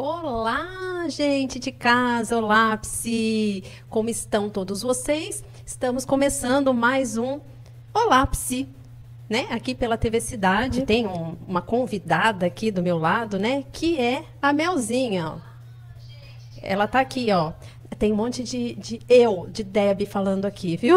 Olá, gente de casa, olá, Psi! Como estão todos vocês? Estamos começando mais um Olá, Psi, né? Aqui pela TV Cidade. Tem uma convidada aqui do meu lado, né? Que é a Melzinha, ó. Ela tá aqui, ó. Tem um monte de Deb falando aqui, viu?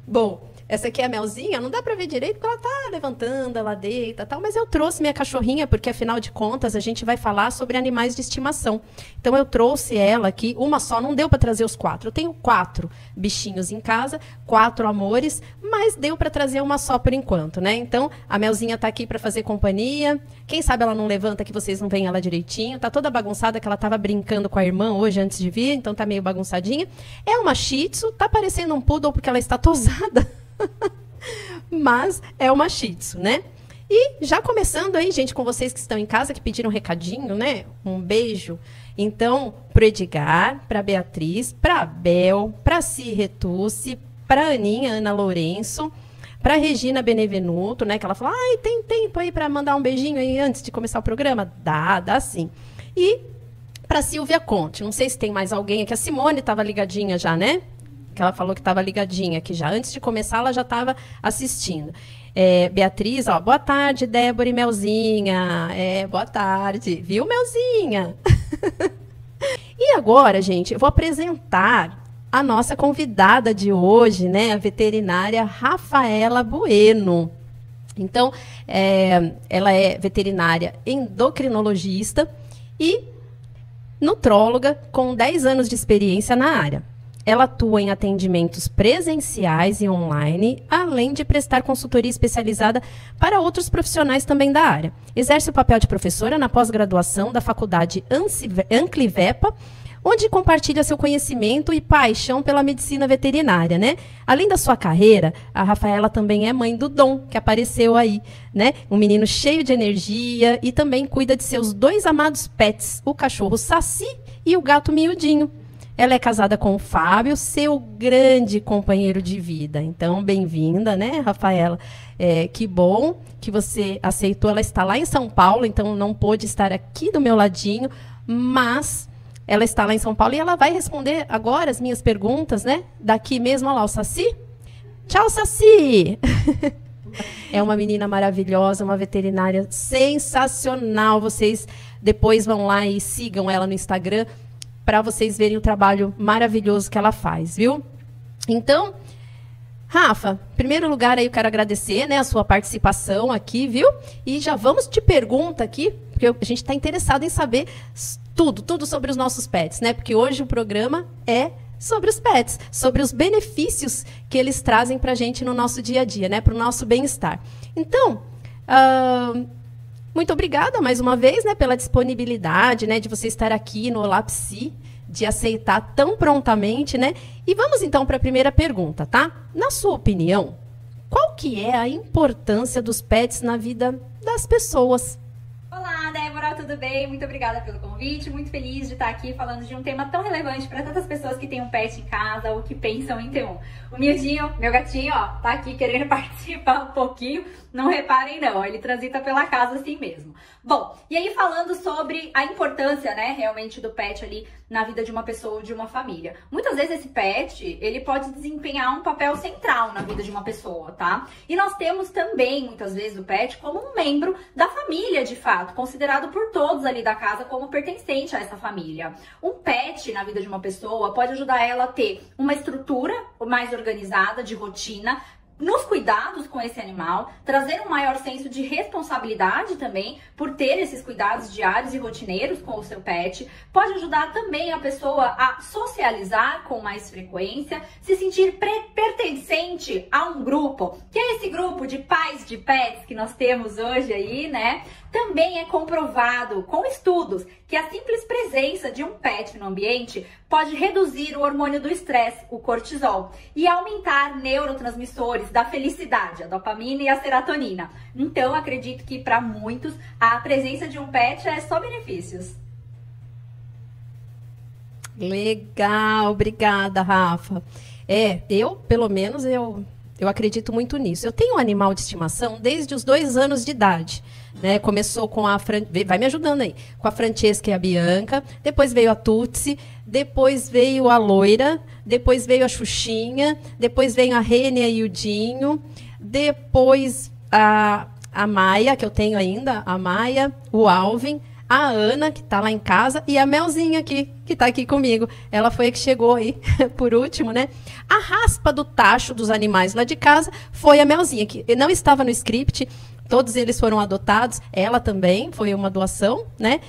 Bom, essa aqui é a Melzinha, não dá para ver direito porque ela tá levantando, ela deita, tal, mas eu trouxe minha cachorrinha porque afinal de contas a gente vai falar sobre animais de estimação. Então eu trouxe ela aqui, uma só, não deu para trazer os 4. Eu tenho 4 bichinhos em casa, 4 amores, mas deu para trazer uma só por enquanto, né? Então a Melzinha tá aqui para fazer companhia. Quem sabe ela não levanta que vocês não veem ela direitinho. Tá toda bagunçada que ela tava brincando com a irmã hoje antes de vir, então tá meio bagunçadinha. É uma Shih Tzu, tá parecendo um poodle porque ela está tosada. Mas é uma Shih Tzu, né? E já começando aí, gente, com vocês que estão em casa, que pediram um recadinho, né? Um beijo. Então, pro Edgar, pra Beatriz, pra Bel, pra Si Retucci, pra Aninha, Ana Lourenço, pra Regina Benevenuto, né? Que ela falou, ai, tem tempo aí pra mandar um beijinho aí antes de começar o programa? Dá sim. E pra Silvia Conte, não sei se tem mais alguém aqui. A Simone estava ligadinha já, né? Que ela falou que estava ligadinha aqui já. Antes de começar, ela já estava assistindo. Beatriz, ó, boa tarde, Débora e Melzinha. Boa tarde. Viu, Melzinha? E agora, gente, eu vou apresentar a nossa convidada de hoje, né? A veterinária Rafaela Bueno. Então, ela é veterinária endocrinologista e nutróloga com 10 anos de experiência na área. Ela atua em atendimentos presenciais e online, além de prestar consultoria especializada para outros profissionais também da área. Exerce o papel de professora na pós-graduação da Faculdade Anclivepa, onde compartilha seu conhecimento e paixão pela medicina veterinária, né? Além da sua carreira, a Rafaela também é mãe do Dom, que apareceu aí, né? Um menino cheio de energia e também cuida de seus 2 amados pets, o cachorro Saci e o gato Miudinho. Ela é casada com o Fábio, seu grande companheiro de vida. Então, bem-vinda, né, Rafaela? Que bom que você aceitou. Ela está lá em São Paulo, então não pôde estar aqui do meu ladinho, mas ela está lá em São Paulo e ela vai responder agora as minhas perguntas, né? Daqui mesmo, olha lá, o Saci. Tchau, Saci! É uma menina maravilhosa, uma veterinária sensacional. Vocês depois vão lá e sigam ela no Instagram, para vocês verem o trabalho maravilhoso que ela faz, viu? Então, Rafa, em primeiro lugar, aí eu quero agradecer, né, a sua participação aqui, viu? E já vamos de pergunta aqui, porque a gente está interessado em saber tudo sobre os nossos pets, né? Porque hoje o programa é sobre os pets, sobre os benefícios que eles trazem para a gente no nosso dia a dia, né? Para o nosso bem-estar. Então, muito obrigada mais uma vez, né, pela disponibilidade, né, de você estar aqui no Olá Psi, de aceitar tão prontamente, né? E vamos então para a primeira pergunta, tá? Na sua opinião, qual que é a importância dos pets na vida das pessoas? Olá, Débora, tudo bem? Muito obrigada pelo convite, muito feliz de estar aqui falando de um tema tão relevante para tantas pessoas que têm um pet em casa ou que pensam em ter um. O Miudinho, meu gatinho, ó, tá aqui querendo participar um pouquinho, não reparem não, ele transita pela casa assim mesmo. Bom, e aí falando sobre a importância, né, realmente do pet ali na vida de uma pessoa ou de uma família. Muitas vezes esse pet, ele pode desempenhar um papel central na vida de uma pessoa, tá? E nós temos também, muitas vezes, o pet como um membro da família, de fato, considerado por todos ali da casa como pertencente a essa família. Um pet na vida de uma pessoa pode ajudar ela a ter uma estrutura mais organizada, de rotina, nos cuidados com esse animal, trazer um maior senso de responsabilidade também por ter esses cuidados diários e rotineiros com o seu pet. Pode ajudar também a pessoa a socializar com mais frequência, se sentir pertencente a um grupo, que é esse grupo de pais de pets que nós temos hoje aí, né? Também é comprovado com estudos que a simples presença de um pet no ambiente pode reduzir o hormônio do estresse, o cortisol, e aumentar neurotransmissores da felicidade, a dopamina e a serotonina. Então, acredito que para muitos a presença de um pet é só benefícios. Legal, obrigada, Rafa. Pelo menos, eu Eu acredito muito nisso. Eu tenho um animal de estimação desde os 2 anos de idade. Né? Começou com vai me ajudando aí. Com a Francesca e a Bianca. Depois veio a Tutsi. Depois veio a Loira. Depois veio a Xuxinha. Depois veio a Rênia e o Dinho. Depois a Maia, que eu tenho ainda. A Maia, o Alvin. A Ana, que está lá em casa, e a Melzinha aqui, que está aqui comigo. Ela foi a que chegou aí, por último, né? A raspa do tacho dos animais lá de casa foi a Melzinha, que não estava no script, todos eles foram adotados, ela também, foi uma doação, né?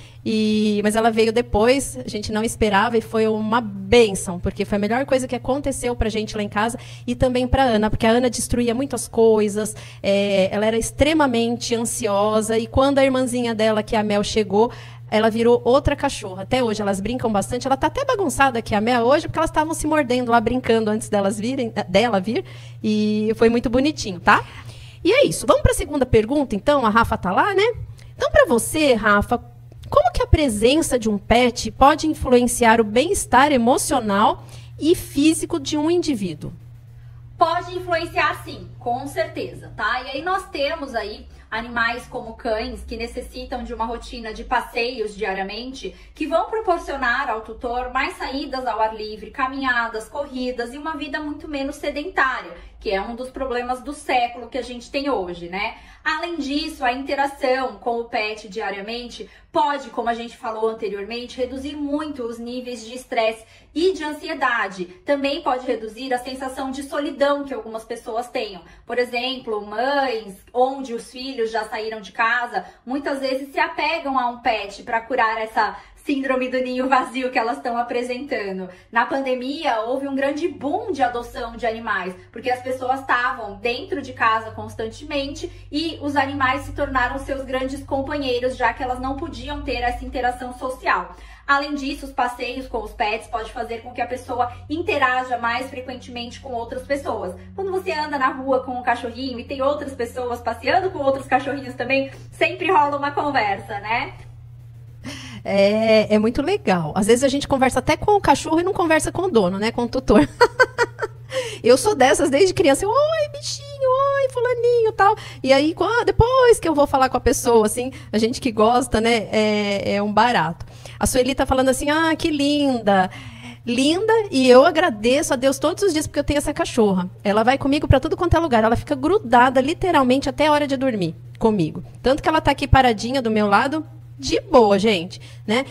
Mas ela veio depois, a gente não esperava, e foi uma bênção, porque foi a melhor coisa que aconteceu para a gente lá em casa, e também para a Ana, porque a Ana destruía muitas coisas, ela era extremamente ansiosa, e quando a irmãzinha dela, que é a Mel, chegou, ela virou outra cachorra. Até hoje elas brincam bastante. Ela está até bagunçada aqui, a Mel, hoje, porque elas estavam se mordendo lá, brincando antes dela vir, e foi muito bonitinho, tá? E é isso. Vamos para a segunda pergunta, então? A Rafa está lá, né? Então, para você, Rafa, como que a presença de um pet pode influenciar o bem-estar emocional e físico de um indivíduo? Pode influenciar, sim, com certeza, tá? E aí nós temos aí animais como cães que necessitam de uma rotina de passeios diariamente, que vão proporcionar ao tutor mais saídas ao ar livre, caminhadas, corridas e uma vida muito menos sedentária, que é um dos problemas do século que a gente tem hoje, né? Além disso, a interação com o pet diariamente pode, como a gente falou anteriormente, reduzir muito os níveis de estresse e de ansiedade. Também pode reduzir a sensação de solidão que algumas pessoas tenham. Por exemplo, mães onde os filhos já saíram de casa, muitas vezes se apegam a um pet para curar essa síndrome do ninho vazio que elas estão apresentando. Na pandemia, houve um grande boom de adoção de animais, porque as pessoas estavam dentro de casa constantemente e os animais se tornaram seus grandes companheiros, já que elas não podiam ter essa interação social. Além disso, os passeios com os pets podem fazer com que a pessoa interaja mais frequentemente com outras pessoas. Quando você anda na rua com um cachorrinho e tem outras pessoas passeando com outros cachorrinhos também, sempre rola uma conversa, né? É muito legal. Às vezes a gente conversa até com o cachorro e não conversa com o dono, né? Com o tutor. Eu sou dessas desde criança. Oi, bichinho, oi, fulaninho, tal. E aí, depois que eu vou falar com a pessoa, assim, a gente que gosta, né? É um barato. A Sueli tá falando assim, que linda. Linda, e eu agradeço a Deus todos os dias porque eu tenho essa cachorra. Ela vai comigo para tudo quanto é lugar. Ela fica grudada, literalmente, até a hora de dormir comigo. Tanto que ela tá aqui paradinha do meu lado, de boa, gente, né?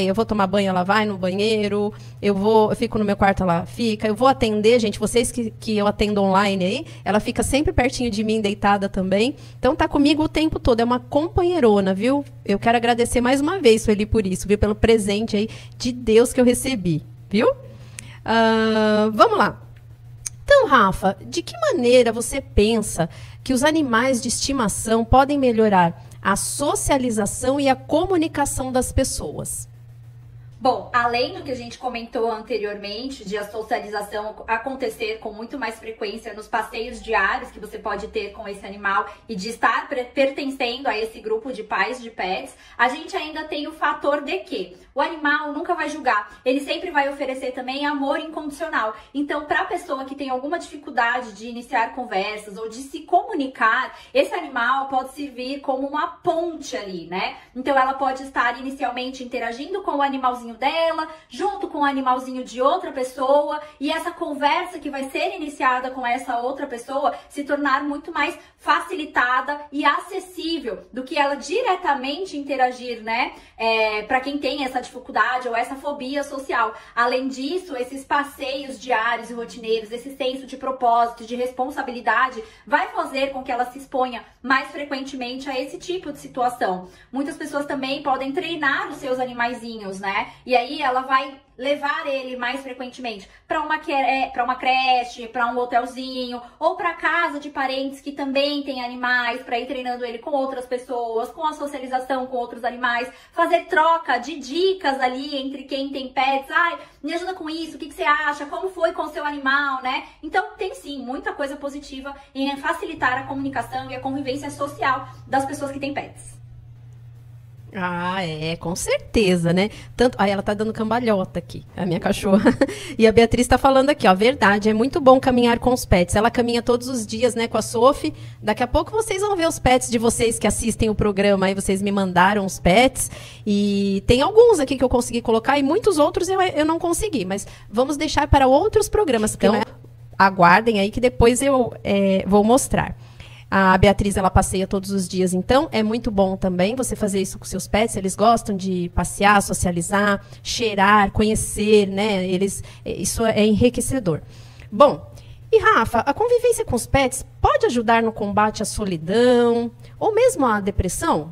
Eu vou tomar banho, ela vai no banheiro, eu fico no meu quarto, ela fica, eu vou atender, gente, vocês que eu atendo online aí, ela fica sempre pertinho de mim, deitada também, então tá comigo o tempo todo, é uma companheirona, viu? Eu quero agradecer mais uma vez, Sueli, por isso, viu? Pelo presente aí de Deus que eu recebi, viu? Vamos lá. Então, Rafa, de que maneira você pensa que os animais de estimação podem melhorar a socialização e a comunicação das pessoas? Bom, além do que a gente comentou anteriormente, de a socialização acontecer com muito mais frequência nos passeios diários que você pode ter com esse animal e de estar pertencendo a esse grupo de pais de pets, a gente ainda tem o fator de que o animal nunca vai julgar, ele sempre vai oferecer também amor incondicional. Então, para a pessoa que tem alguma dificuldade de iniciar conversas ou de se comunicar, esse animal pode servir como uma ponte ali, né? Então, ela pode estar inicialmente interagindo com o animalzinho dela, junto com o animalzinho de outra pessoa, e essa conversa que vai ser iniciada com essa outra pessoa se tornar muito mais facilitada e acessível do que ela diretamente interagir, né? Para quem tem essa dificuldade ou essa fobia social. Além disso, esses passeios diários e rotineiros, esse senso de propósito, de responsabilidade, vai fazer com que ela se exponha mais frequentemente a esse tipo de situação. Muitas pessoas também podem treinar os seus animaizinhos, né? E aí ela vai levar ele mais frequentemente para uma creche, para um hotelzinho ou para casa de parentes que também têm animais, para ir treinando ele com outras pessoas, com a socialização com outros animais, fazer troca de dicas ali entre quem tem pets. Me ajuda com isso, o que você acha? Como foi com o seu animal, né? Então tem sim muita coisa positiva em facilitar a comunicação e a convivência social das pessoas que têm pets. Ah, com certeza, né? Tanto, aí ela tá dando cambalhota aqui, a minha cachorra. E a Beatriz tá falando aqui, ó, verdade, é muito bom caminhar com os pets. Ela caminha todos os dias, né, com a Sophie. Daqui a pouco vocês vão ver os pets de vocês que assistem o programa, aí vocês me mandaram os pets. E tem alguns aqui que eu consegui colocar e muitos outros eu não consegui, mas vamos deixar para outros programas. Então, aguardem aí que depois eu vou mostrar. A Beatriz, ela passeia todos os dias, então é muito bom também você fazer isso com seus pets. Eles gostam de passear, socializar, cheirar, conhecer, né? Isso é enriquecedor. Bom, e Rafa, a convivência com os pets pode ajudar no combate à solidão ou mesmo à depressão?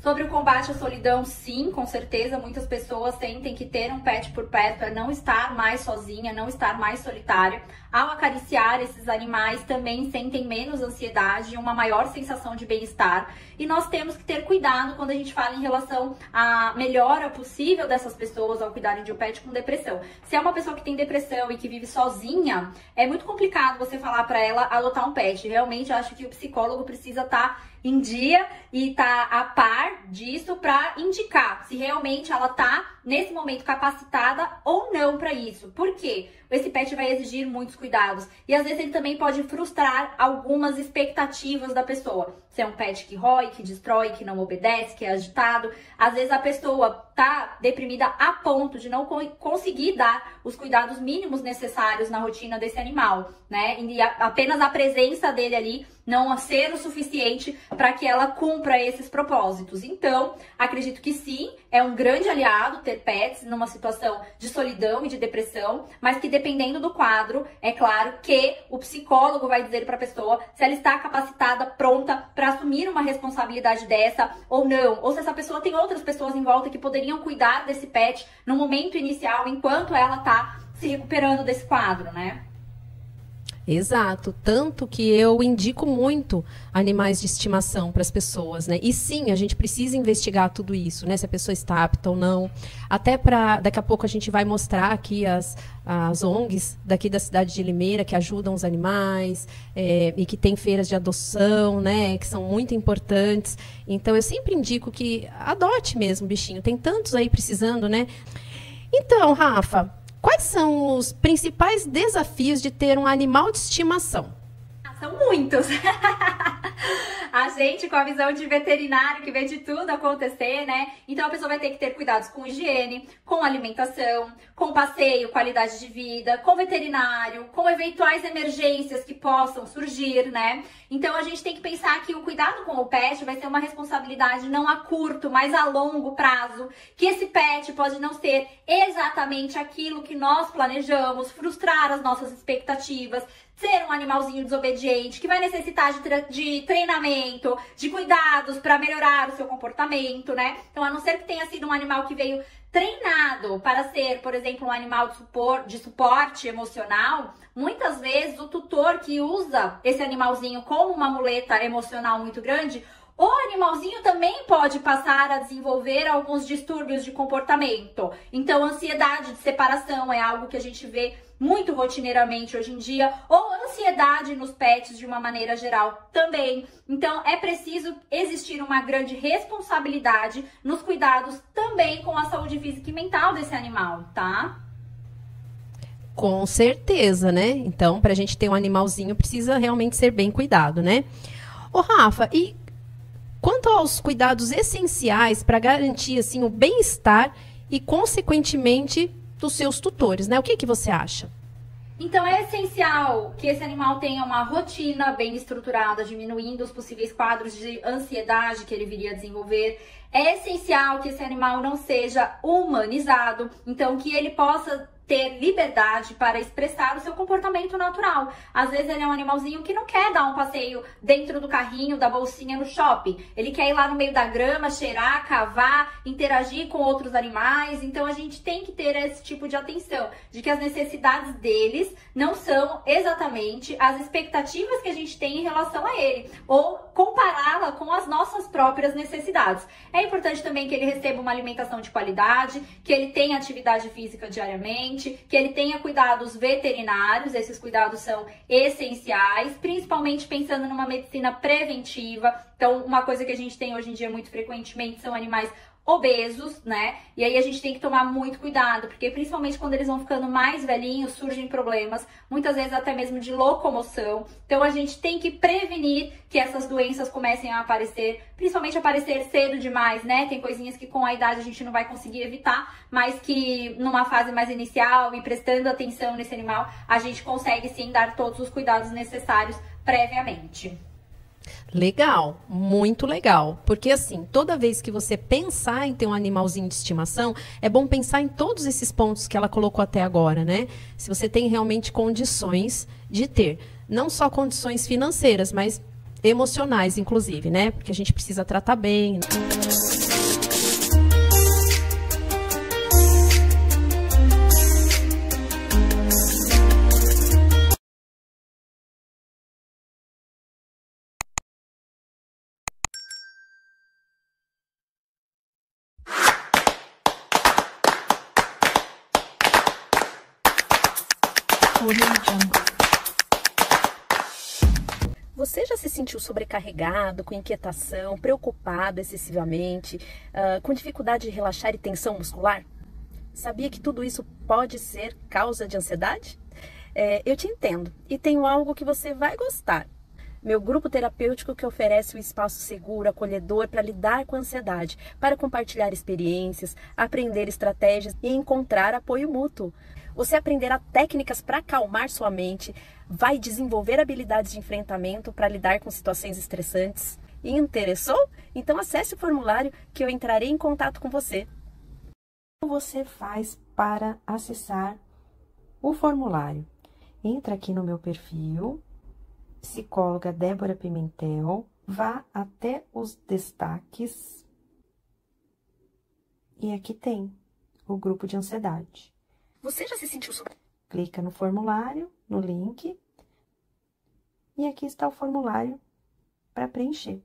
Sobre o combate à solidão, sim, com certeza. Muitas pessoas sentem que ter um pet por perto é não estar mais sozinha, não estar mais solitária. Ao acariciar esses animais, também sentem menos ansiedade e uma maior sensação de bem-estar. E nós temos que ter cuidado quando a gente fala em relação à melhora possível dessas pessoas ao cuidarem de um pet com depressão. Se é uma pessoa que tem depressão e que vive sozinha, é muito complicado você falar para ela adotar um pet. Realmente, eu acho que o psicólogo precisa estar em dia e tá a par disso para indicar se realmente ela tá nesse momento capacitada ou não para isso. Por quê? Esse pet vai exigir muitos cuidados e às vezes ele também pode frustrar algumas expectativas da pessoa. Se é um pet que rói, que destrói, que não obedece, que é agitado, às vezes a pessoa tá deprimida a ponto de não conseguir dar os cuidados mínimos necessários na rotina desse animal, né? E apenas a presença dele ali não ser o suficiente para que ela cumpra esses propósitos. Então, acredito que sim, é um grande aliado ter pets numa situação de solidão e de depressão, mas que dependendo do quadro, é claro que o psicólogo vai dizer para a pessoa se ela está capacitada, pronta para assumir uma responsabilidade dessa ou não, ou se essa pessoa tem outras pessoas em volta que poderiam cuidar desse pet no momento inicial, enquanto ela está se recuperando desse quadro, né? Exato, tanto que eu indico muito animais de estimação para as pessoas, né? E sim, a gente precisa investigar tudo isso, né? Se a pessoa está apta ou não. Até para, daqui a pouco a gente vai mostrar aqui as ONGs daqui da cidade de Limeira que ajudam os animais e que tem feiras de adoção, né? Que são muito importantes. Então eu sempre indico que adote mesmo, bichinho. Tem tantos aí precisando, né? Então, Rafa, quais são os principais desafios de ter um animal de estimação? São muitos. A gente, com a visão de veterinário, que vê de tudo acontecer, né? Então a pessoa vai ter que ter cuidados com higiene, com alimentação, com passeio, qualidade de vida, com veterinário, com eventuais emergências que possam surgir, né? Então a gente tem que pensar que o cuidado com o pet vai ser uma responsabilidade não a curto, mas a longo prazo. Que esse pet pode não ser exatamente aquilo que nós planejamos, frustrar as nossas expectativas, ser um animalzinho desobediente, que vai necessitar de treinamento, de cuidados para melhorar o seu comportamento, né? Então, a não ser que tenha sido um animal que veio treinado para ser, por exemplo, um animal de suporte emocional, muitas vezes o tutor que usa esse animalzinho como uma muleta emocional muito grande, o animalzinho também pode passar a desenvolver alguns distúrbios de comportamento. Então, ansiedade de separação é algo que a gente vê muito rotineiramente hoje em dia, ou ansiedade nos pets de uma maneira geral também. Então, é preciso existir uma grande responsabilidade nos cuidados também com a saúde física e mental desse animal, tá? Com certeza, né? Então, para a gente ter um animalzinho, precisa realmente ser bem cuidado, né? Ô, Rafa, e quanto aos cuidados essenciais para garantir assim o bem-estar e, consequentemente, dos seus tutores, né? O que você acha? Então, é essencial que esse animal tenha uma rotina bem estruturada, diminuindo os possíveis quadros de ansiedade que ele viria a desenvolver. É essencial que esse animal não seja humanizado, então que ele possa ter liberdade para expressar o seu comportamento natural. Às vezes ele é um animalzinho que não quer dar um passeio dentro do carrinho, da bolsinha no shopping. Ele quer ir lá no meio da grama, cheirar, cavar, interagir com outros animais. Então a gente tem que ter esse tipo de atenção, de que as necessidades deles não são exatamente as expectativas que a gente tem em relação a ele, ou compará-la com as nossas próprias necessidades. É importante também que ele receba uma alimentação de qualidade, que ele tenha atividade física diariamente, que ele tenha cuidados veterinários. Esses cuidados são essenciais, principalmente pensando numa medicina preventiva, Então, uma coisa que a gente tem hoje em dia muito frequentemente são animais obesos, né? E aí a gente tem que tomar muito cuidado, porque principalmente quando eles vão ficando mais velhinhos, surgem problemas, muitas vezes até mesmo de locomoção. Então a gente tem que prevenir que essas doenças comecem a aparecer, principalmente aparecer cedo demais, né? Tem coisinhas que com a idade a gente não vai conseguir evitar, mas que numa fase mais inicial e prestando atenção nesse animal, a gente consegue sim dar todos os cuidados necessários previamente. Legal, muito legal. Porque assim, toda vez que você pensar em ter um animalzinho de estimação, é bom pensar em todos esses pontos que ela colocou até agora, né? Se você tem realmente condições de ter. Não só condições financeiras, mas emocionais, inclusive, né? Porque a gente precisa tratar bem. Você já se sentiu sobrecarregado, com inquietação, preocupado excessivamente, com dificuldade de relaxar e tensão muscular? Sabia que tudo isso pode ser causa de ansiedade? Eu te entendo e tenho algo que você vai gostar. Meu grupo terapêutico que oferece um espaço seguro, acolhedor para lidar com a ansiedade, para compartilhar experiências, aprender estratégias e encontrar apoio mútuo. Você aprenderá técnicas para acalmar sua mente, vai desenvolver habilidades de enfrentamento para lidar com situações estressantes. E interessou? Então acesse o formulário que eu entrarei em contato com você. Como você faz para acessar o formulário? Entra aqui no meu perfil, psicóloga Débora Pimentel, vá até os destaques e aqui tem o grupo de ansiedade. Você já se sentiu sobre... Clica no formulário, no link, e aqui está o formulário para preencher.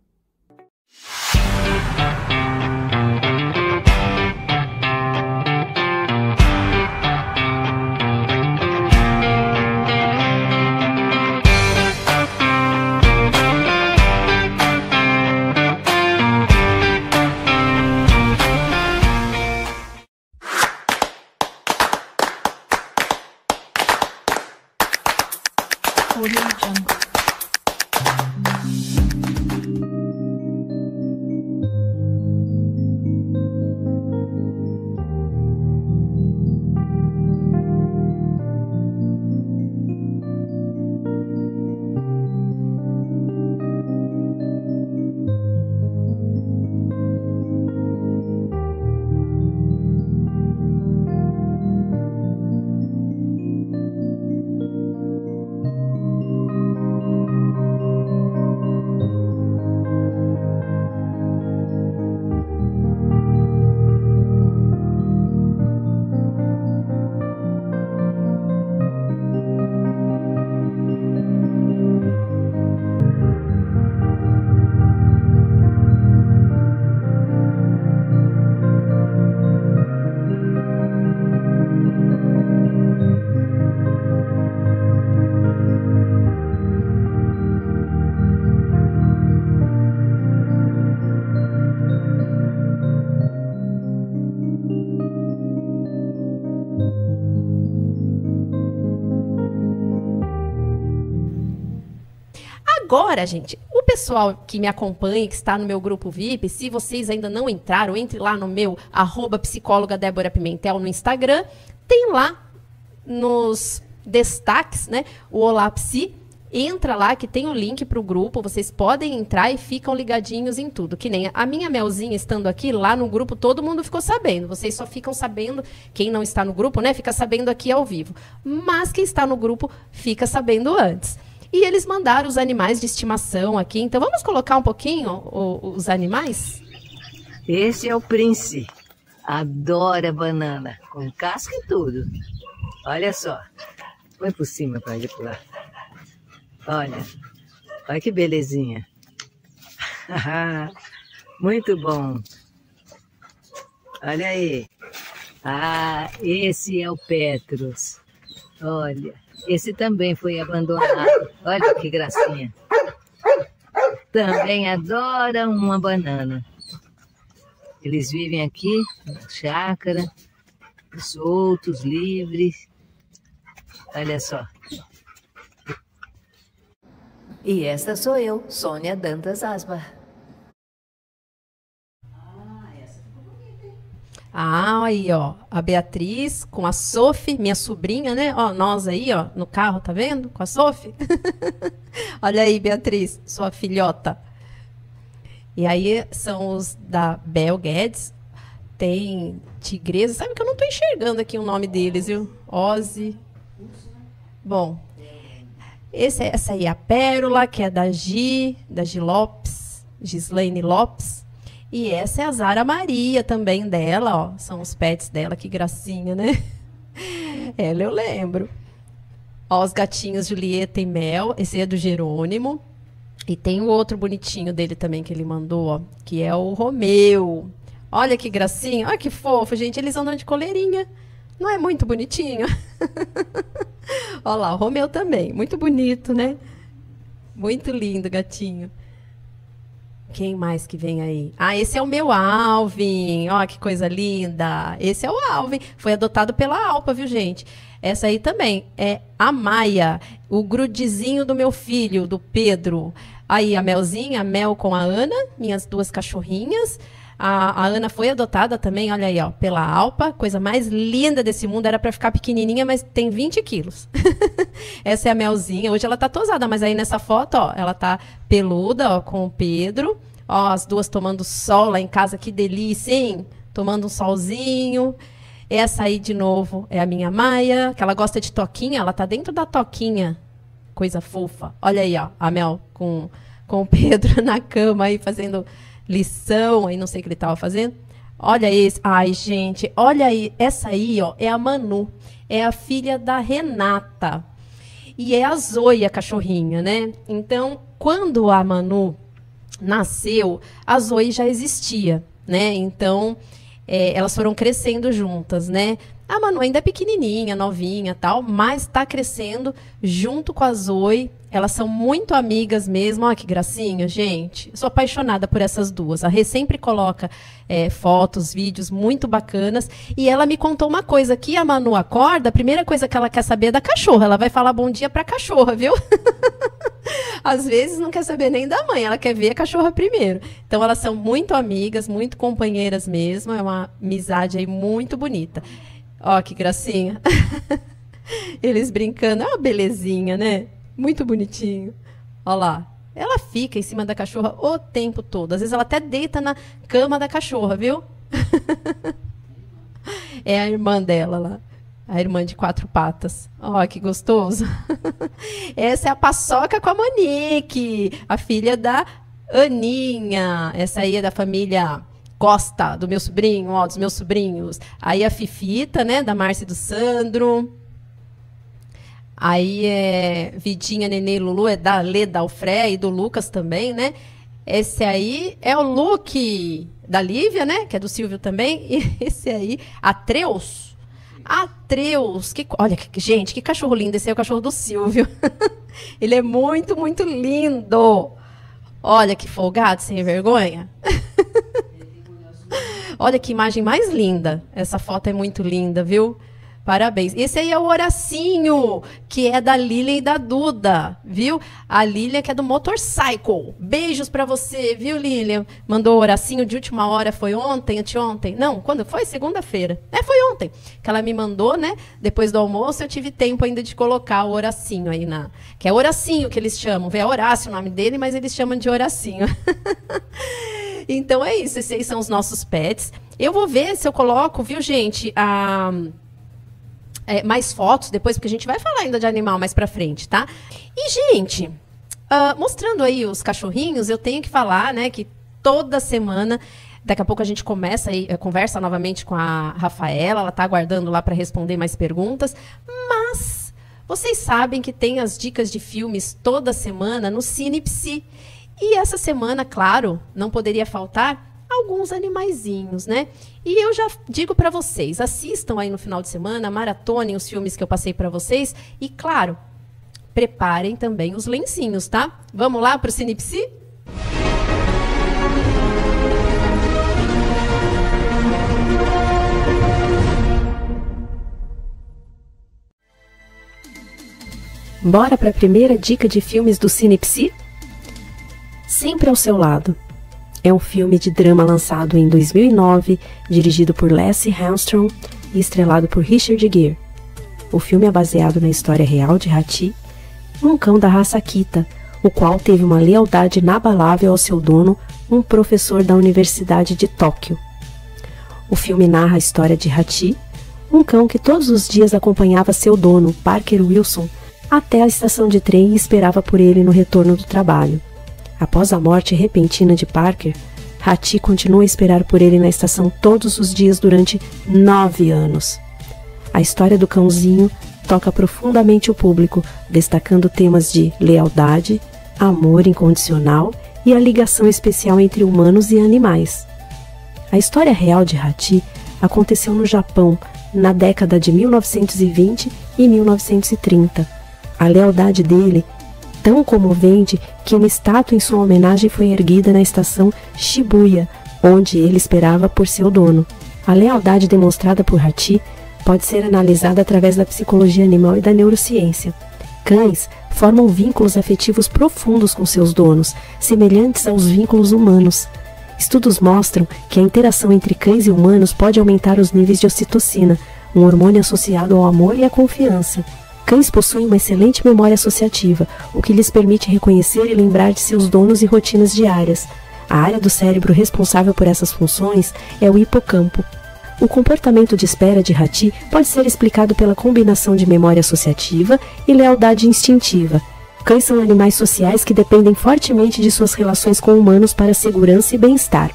Agora, gente, o pessoal que me acompanha, que está no meu grupo VIP, se vocês ainda não entraram, entre lá no meu @psicóloga Débora Pimentel no Instagram. Tem lá nos destaques, né, o Olá Psi. Entra lá que tem o link para o grupo, vocês podem entrar e ficam ligadinhos em tudo. Que nem a minha Melzinha estando aqui, lá no grupo todo mundo ficou sabendo. Vocês só ficam sabendo, quem não está no grupo, né, fica sabendo aqui ao vivo. Mas quem está no grupo fica sabendo antes. E eles mandaram os animais de estimação aqui. Então, vamos colocar um pouquinho os animais? Esse é o Prince. Adora banana, com casca e tudo. Olha só. Põe por cima para ele pular. Olha que belezinha. Muito bom. Olha aí. Esse é o Petrus. Olha. Esse também foi abandonado. Olha que gracinha. também adora uma banana. Eles vivem aqui na chácara, soltos, livres. Olha só. E esta sou eu, Sônia Dantas Asbar. Ah, aí, ó, a Beatriz com a Sophie, minha sobrinha, né? Ó, nós aí, ó, no carro, tá vendo? Com a Sophie. Olha aí, Beatriz, sua filhota. E aí são os da Bel Guedes. Tem Tigresa, sabe que eu não tô enxergando aqui o nome deles, viu? Ozzy. Bom, essa aí é a Pérola, que é da Gi Lopes, Gislaine Lopes. E essa é a Zara Maria também dela, ó. São os pets dela, que gracinha, né? Ela eu lembro. Ó, os gatinhos Julieta e Mel. Esse é do Jerônimo. E tem o outro bonitinho dele também que ele mandou, ó. Que é o Romeu. Olha que gracinha. Olha que fofo, gente. Eles andam de coleirinha. Não é muito bonitinho? Olha lá, o Romeu também. Muito bonito, né? Muito lindo, gatinho. Quem mais que vem aí? Ah, esse é o meu Alvin. Ó, que coisa linda. Esse é o Alvin. Foi adotado pela Alpa, viu, gente? Essa aí também é a Maia, o grudezinho do meu filho, do Pedro. Aí a Melzinha, a Mel com a Ana, minhas duas cachorrinhas. A Ana foi adotada também, olha aí, ó, pela Alpa. Coisa mais linda desse mundo. Era para ficar pequenininha, mas tem 20 quilos. Essa é a Melzinha. Hoje ela tá tosada, mas aí nessa foto, ó, ela tá peluda, ó, com o Pedro. Ó, as duas tomando sol lá em casa. Que delícia, hein? Tomando um solzinho. Essa aí, de novo, é a minha Maia, que ela gosta de toquinha. Ela tá dentro da toquinha. Coisa fofa. Olha aí, ó, a Mel com o Pedro na cama aí, fazendo lição, aí não sei o que ele estava fazendo. Olha esse. Ai, gente, olha aí. Essa aí, ó, é a Manu. É a filha da Renata. E é a Zoe, a cachorrinha, né? Então, quando a Manu nasceu, a Zoe já existia, né? Então, elas foram crescendo juntas, né? A Manu ainda é pequenininha, novinha, tal, mas está crescendo junto com a Zoe. Elas são muito amigas mesmo. Olha que gracinha, gente. Sou apaixonada por essas duas. A Rê sempre coloca fotos, vídeos muito bacanas. E ela me contou uma coisa, que a Manu acorda, a primeira coisa que ela quer saber é da cachorra. Ela vai falar bom dia para a cachorra, viu? Às vezes não quer saber nem da mãe, ela quer ver a cachorra primeiro. Então elas são muito amigas, muito companheiras mesmo. É uma amizade aí muito bonita. Ó, que gracinha. Eles brincando. É uma belezinha, né? Muito bonitinho. Olha lá. Ela fica em cima da cachorra o tempo todo. Às vezes ela até deita na cama da cachorra, viu? É a irmã dela lá. A irmã de 4 patas. Ó, que gostoso. Essa é a Paçoca com a Monique, a filha da Aninha. Essa aí é da família Costa, do meu sobrinho, ó, dos meus sobrinhos. Aí a Fifita, né, da Márcia e do Sandro. Aí é Vidinha, Nenê e Lulu, é da Lê, da Alfré e do Lucas também, né? Esse aí é o Luke, da Lívia, né, que é do Silvio também. E esse aí, Atreus. Atreus, olha, gente, que cachorro lindo. Esse é o cachorro do Silvio. Ele é muito, muito lindo. Olha que folgado, sem vergonha. Olha que imagem mais linda. Essa foto é muito linda, viu? Parabéns. Esse aí é o Horacinho, que é da Lilian e da Duda, viu? A Lilian, que é do Motorcycle. Beijos pra você, viu, Lilian? Mandou o Horacinho de última hora, foi ontem, anteontem? Não, quando foi? Segunda-feira. Foi ontem que ela me mandou, né? Depois do almoço, eu tive tempo ainda de colocar o Horacinho aí na... Que é Horacinho que eles chamam. É Horácio o nome dele, mas eles chamam de Horacinho. Então é isso, esses são os nossos pets. Eu vou ver se eu coloco, viu, gente, mais fotos depois, porque a gente vai falar ainda de animal mais pra frente, tá? E, gente, mostrando aí os cachorrinhos, eu tenho que falar, né, que toda semana, daqui a pouco a gente conversa novamente com a Rafaela, ela tá aguardando lá para responder mais perguntas, mas vocês sabem que tem as dicas de filmes toda semana no Cine Psi. E essa semana, claro, não poderia faltar alguns animaizinhos, né? E eu já digo para vocês, assistam aí no final de semana, maratonem os filmes que eu passei para vocês e, claro, preparem também os lencinhos, tá? Vamos lá para o Cine Psi? Bora para a primeira dica de filmes do Cinepsi? Sempre ao Seu Lado. É um filme de drama lançado em 2009, dirigido por Lasse Hallström e estrelado por Richard Gere. O filme é baseado na história real de Hachi, um cão da raça Akita, o qual teve uma lealdade inabalável ao seu dono, um professor da Universidade de Tóquio. O filme narra a história de Hachi, um cão que todos os dias acompanhava seu dono, Parker Wilson, até a estação de trem e esperava por ele no retorno do trabalho. Após a morte repentina de Parker, Hachi continua a esperar por ele na estação todos os dias durante 9 anos. A história do cãozinho toca profundamente o público, destacando temas de lealdade, amor incondicional e a ligação especial entre humanos e animais. A história real de Hachi aconteceu no Japão na década de 1920 e 1930. A lealdade dele tão comovente que uma estátua em sua homenagem foi erguida na estação Shibuya, onde ele esperava por seu dono. A lealdade demonstrada por Hachi pode ser analisada através da psicologia animal e da neurociência. Cães formam vínculos afetivos profundos com seus donos, semelhantes aos vínculos humanos. Estudos mostram que a interação entre cães e humanos pode aumentar os níveis de ocitocina, um hormônio associado ao amor e à confiança. Cães possuem uma excelente memória associativa, o que lhes permite reconhecer e lembrar de seus donos e rotinas diárias. A área do cérebro responsável por essas funções é o hipocampo. O comportamento de espera de Hachi pode ser explicado pela combinação de memória associativa e lealdade instintiva. Cães são animais sociais que dependem fortemente de suas relações com humanos para segurança e bem-estar.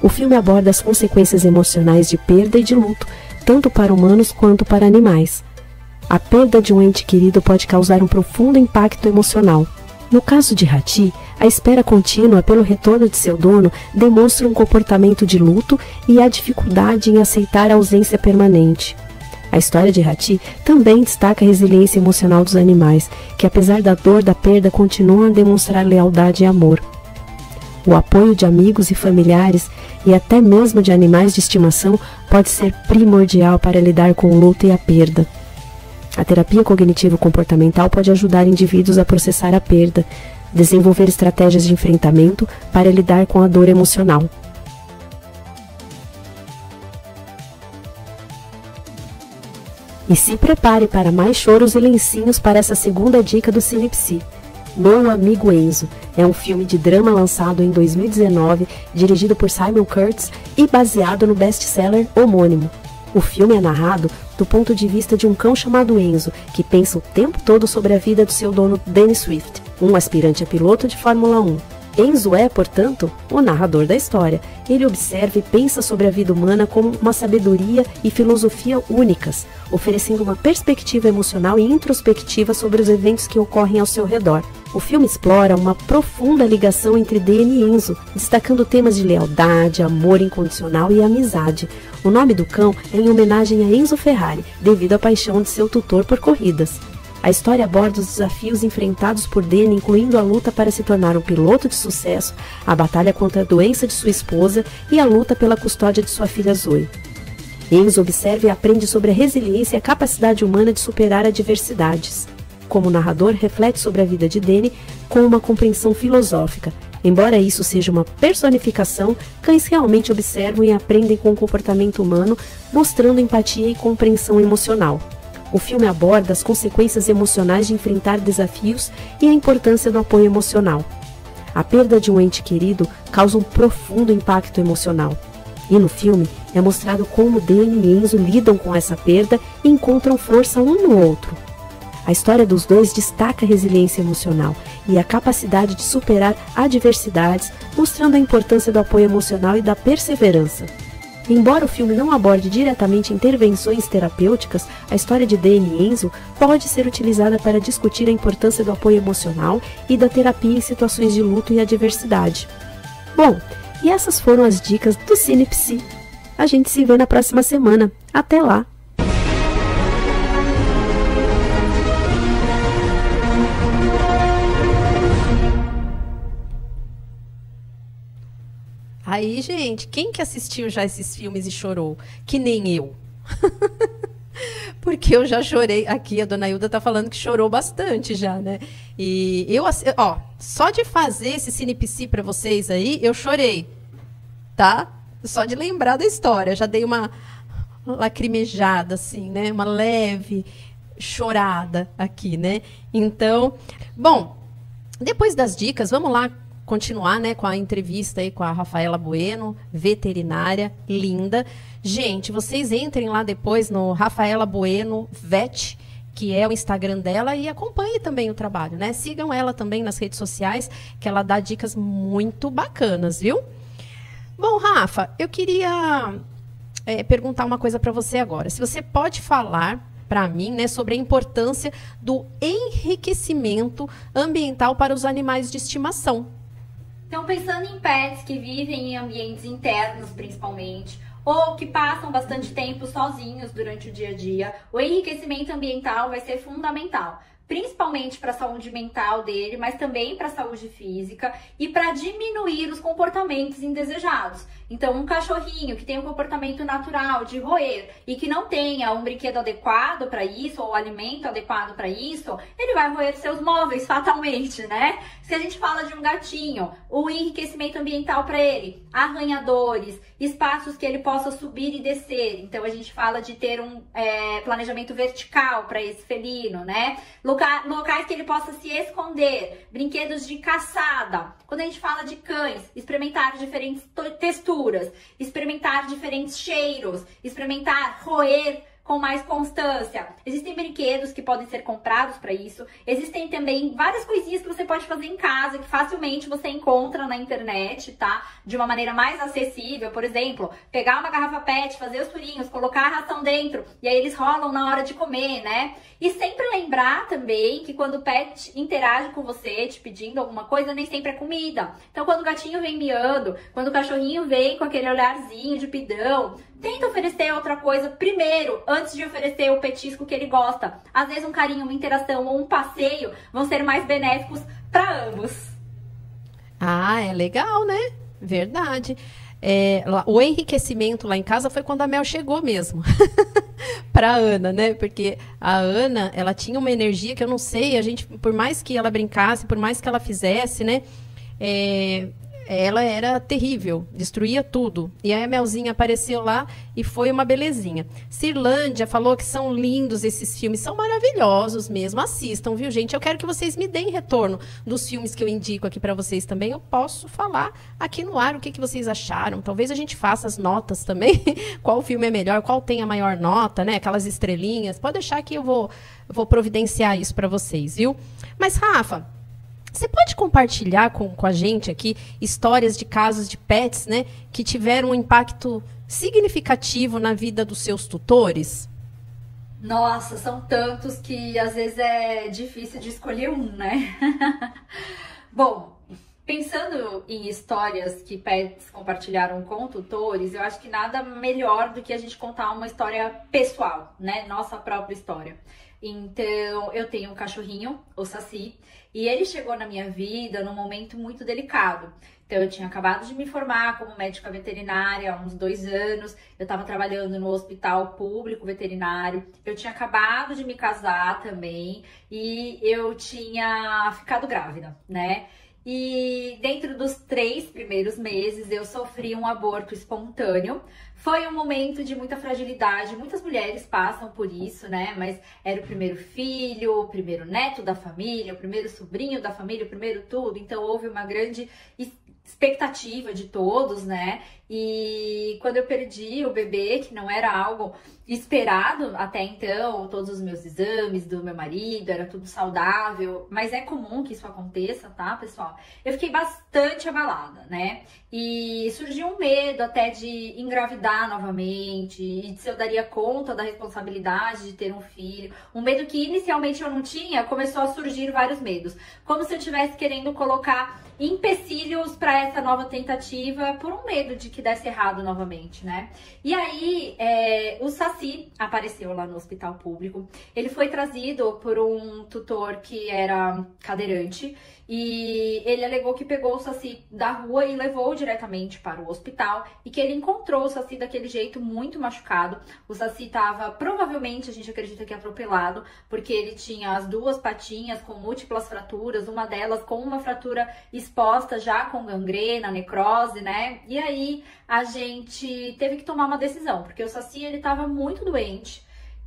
O filme aborda as consequências emocionais de perda e de luto, tanto para humanos quanto para animais. A perda de um ente querido pode causar um profundo impacto emocional. No caso de Hachi, a espera contínua pelo retorno de seu dono demonstra um comportamento de luto e a dificuldade em aceitar a ausência permanente. A história de Hachi também destaca a resiliência emocional dos animais, que apesar da dor da perda continuam a demonstrar lealdade e amor. O apoio de amigos e familiares, e até mesmo de animais de estimação, pode ser primordial para lidar com o luto e a perda. A terapia cognitivo-comportamental pode ajudar indivíduos a processar a perda, desenvolver estratégias de enfrentamento para lidar com a dor emocional. E se prepare para mais choros e lencinhos para essa segunda dica do Cinepsi. Meu Amigo Enzo é um filme de drama lançado em 2019, dirigido por Simon Curtis e baseado no best-seller homônimo. O filme é narrado do ponto de vista de um cão chamado Enzo, que pensa o tempo todo sobre a vida do seu dono Danny Swift, um aspirante a piloto de Fórmula 1. Enzo é, portanto, o narrador da história. Ele observa e pensa sobre a vida humana com uma sabedoria e filosofia únicas, oferecendo uma perspectiva emocional e introspectiva sobre os eventos que ocorrem ao seu redor. O filme explora uma profunda ligação entre Danny e Enzo, destacando temas de lealdade, amor incondicional e amizade. O nome do cão é em homenagem a Enzo Ferrari, devido à paixão de seu tutor por corridas. A história aborda os desafios enfrentados por Danny, incluindo a luta para se tornar um piloto de sucesso, a batalha contra a doença de sua esposa e a luta pela custódia de sua filha Zoe. Enzo observa e aprende sobre a resiliência e a capacidade humana de superar adversidades. Como narrador, reflete sobre a vida de Danny com uma compreensão filosófica. Embora isso seja uma personificação, cães realmente observam e aprendem com o comportamento humano, mostrando empatia e compreensão emocional. O filme aborda as consequências emocionais de enfrentar desafios e a importância do apoio emocional. A perda de um ente querido causa um profundo impacto emocional. E no filme é mostrado como Danny e Enzo lidam com essa perda e encontram força um no outro. A história dos dois destaca a resiliência emocional e a capacidade de superar adversidades, mostrando a importância do apoio emocional e da perseverança. Embora o filme não aborde diretamente intervenções terapêuticas, a história de Danny e Enzo pode ser utilizada para discutir a importância do apoio emocional e da terapia em situações de luto e adversidade. Bom, e essas foram as dicas do Cinepsi. A gente se vê na próxima semana. Até lá! Aí, gente, quem que assistiu já esses filmes e chorou? Que nem eu. Porque eu já chorei. Aqui a dona Hilda tá falando que chorou bastante já, né? E eu, ó, só de fazer esse cinepsi pra vocês aí, eu chorei, tá? Só de lembrar da história. Já dei uma lacrimejada, assim, né? Uma leve chorada aqui, né? Então, bom, depois das dicas, vamos lá continuar, né, com a entrevista aí com a Rafaela Bueno, veterinária, linda. Gente, vocês entrem lá depois no Rafaela Bueno Vet, que é o Instagram dela, e acompanhe também o trabalho, né? Sigam ela também nas redes sociais, que ela dá dicas muito bacanas, viu? Bom, Rafa, eu queria perguntar uma coisa para você agora. Se você pode falar para mim, né, sobre a importância do enriquecimento ambiental para os animais de estimação. Então, pensando em pets que vivem em ambientes internos, principalmente, ou que passam bastante tempo sozinhos durante o dia a dia, o enriquecimento ambiental vai ser fundamental, principalmente para a saúde mental dele, mas também para a saúde física e para diminuir os comportamentos indesejados. Então, um cachorrinho que tem um comportamento natural de roer e que não tenha um brinquedo adequado para isso, ou alimento adequado para isso, ele vai roer seus móveis fatalmente, né? Se a gente fala de um gatinho, o enriquecimento ambiental para ele, arranhadores, espaços que ele possa subir e descer. Então, a gente fala de ter um planejamento vertical para esse felino, né? Locais que ele possa se esconder, brinquedos de caçada. Quando a gente fala de cães, experimentar diferentes texturas, experimentar diferentes cheiros, experimentar roer com mais constância. Existem brinquedos que podem ser comprados para isso. Existem também várias coisinhas que você pode fazer em casa, que facilmente você encontra na internet, tá? De uma maneira mais acessível. Por exemplo, pegar uma garrafa PET, fazer os furinhos, colocar a ração dentro, e aí eles rolam na hora de comer, né? E sempre lembrar também que quando o pet interage com você, te pedindo alguma coisa, nem sempre é comida. Então, quando o gatinho vem miando, quando o cachorrinho vem com aquele olharzinho de pidão, tenta oferecer outra coisa primeiro, antes de oferecer o petisco que ele gosta. Às vezes um carinho, uma interação ou um passeio vão ser mais benéficos para ambos. Ah, é legal, né? Verdade. O enriquecimento lá em casa foi quando a Mel chegou mesmo. Para Ana, né? Porque a Ana, ela tinha uma energia que eu não sei, a gente, por mais que ela brincasse, por mais que ela fizesse, né? Ela era terrível, destruía tudo. E aí a Melzinha apareceu lá e foi uma belezinha. Cirlândia falou que são lindos esses filmes, são maravilhosos mesmo. Assistam, viu, gente? Eu quero que vocês me deem retorno dos filmes que eu indico aqui para vocês também. Eu posso falar aqui no ar o que vocês acharam. Talvez a gente faça as notas também. Qual filme é melhor, qual tem a maior nota, né? Aquelas estrelinhas. Pode deixar que eu vou providenciar isso para vocês, viu? Mas, Rafa, você pode compartilhar com a gente aqui histórias de casos de pets, né, que tiveram um impacto significativo na vida dos seus tutores? Nossa, são tantos que às vezes é difícil de escolher um, né? Bom, pensando em histórias que pets compartilharam com tutores, eu acho que nada melhor do que a gente contar uma história pessoal, né? Nossa própria história. Então, eu tenho um cachorrinho, o Saci, e ele chegou na minha vida num momento muito delicado. Então, eu tinha acabado de me formar como médica veterinária há uns 2 anos, eu estava trabalhando no hospital público veterinário, eu tinha acabado de me casar também, e eu tinha ficado grávida, né? E dentro dos 3 primeiros meses eu sofri um aborto espontâneo. Foi um momento de muita fragilidade, muitas mulheres passam por isso, né? Mas era o primeiro filho, o primeiro neto da família, o primeiro sobrinho da família, o primeiro tudo. Então houve uma grande expectativa de todos, né? E quando eu perdi o bebê, que não era algo esperado até então, todos os meus exames do meu marido, era tudo saudável, mas é comum que isso aconteça, tá, pessoal? Eu fiquei bastante abalada, né? E surgiu um medo até de engravidar novamente, e se eu daria conta da responsabilidade de ter um filho. Um medo que inicialmente eu não tinha, começou a surgir vários medos. Como se eu estivesse querendo colocar empecilhos para essa nova tentativa por um medo de que desse errado novamente, né? E aí, o Saci apareceu lá no hospital público. Ele foi trazido por um tutor que era cadeirante e ele alegou que pegou o Saci da rua e levou diretamente para o hospital e que ele encontrou o Saci daquele jeito, muito machucado. O Saci estava, provavelmente, a gente acredita que atropelado, porque ele tinha as duas patinhas com múltiplas fraturas, uma delas com uma fratura exposta já com gangrena, necrose, né? E aí a gente teve que tomar uma decisão, porque o Saci ele estava muito doente.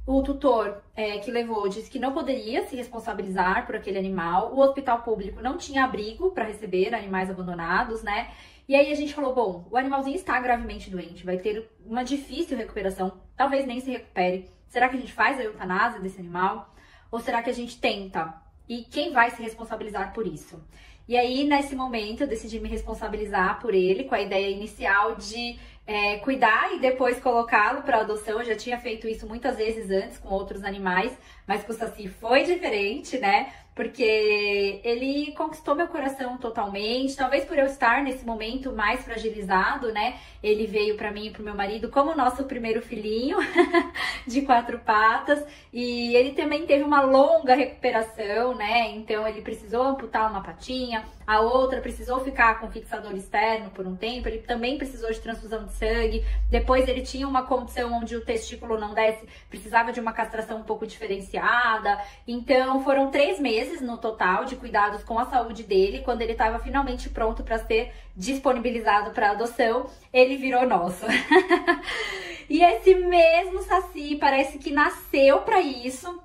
O tutor que levou disse que não poderia se responsabilizar por aquele animal. O hospital público não tinha abrigo para receber animais abandonados, né? E aí a gente falou, bom, o animalzinho está gravemente doente, vai ter uma difícil recuperação, talvez nem se recupere. Será que a gente faz a eutanásia desse animal? Ou será que a gente tenta? E quem vai se responsabilizar por isso? E aí, nesse momento, eu decidi me responsabilizar por ele, com a ideia inicial de cuidar e depois colocá-lo para adoção. Eu já tinha feito isso muitas vezes antes com outros animais, mas com o Saci foi diferente, né? Porque ele conquistou meu coração totalmente. Talvez por eu estar nesse momento mais fragilizado, né? Ele veio para mim e pro meu marido como o nosso primeiro filhinho de 4 patas. E ele também teve uma longa recuperação, né? Então ele precisou amputar uma patinha, a outra precisou ficar com fixador externo por um tempo. Ele também precisou de transfusão de sangue. Depois ele tinha uma condição onde o testículo não desce, precisava de uma castração um pouco diferenciada. Então foram 3 meses no total de cuidados com a saúde dele. Quando ele estava finalmente pronto para ser disponibilizado para adoção, ele virou nosso. E esse mesmo Saci parece que nasceu para isso.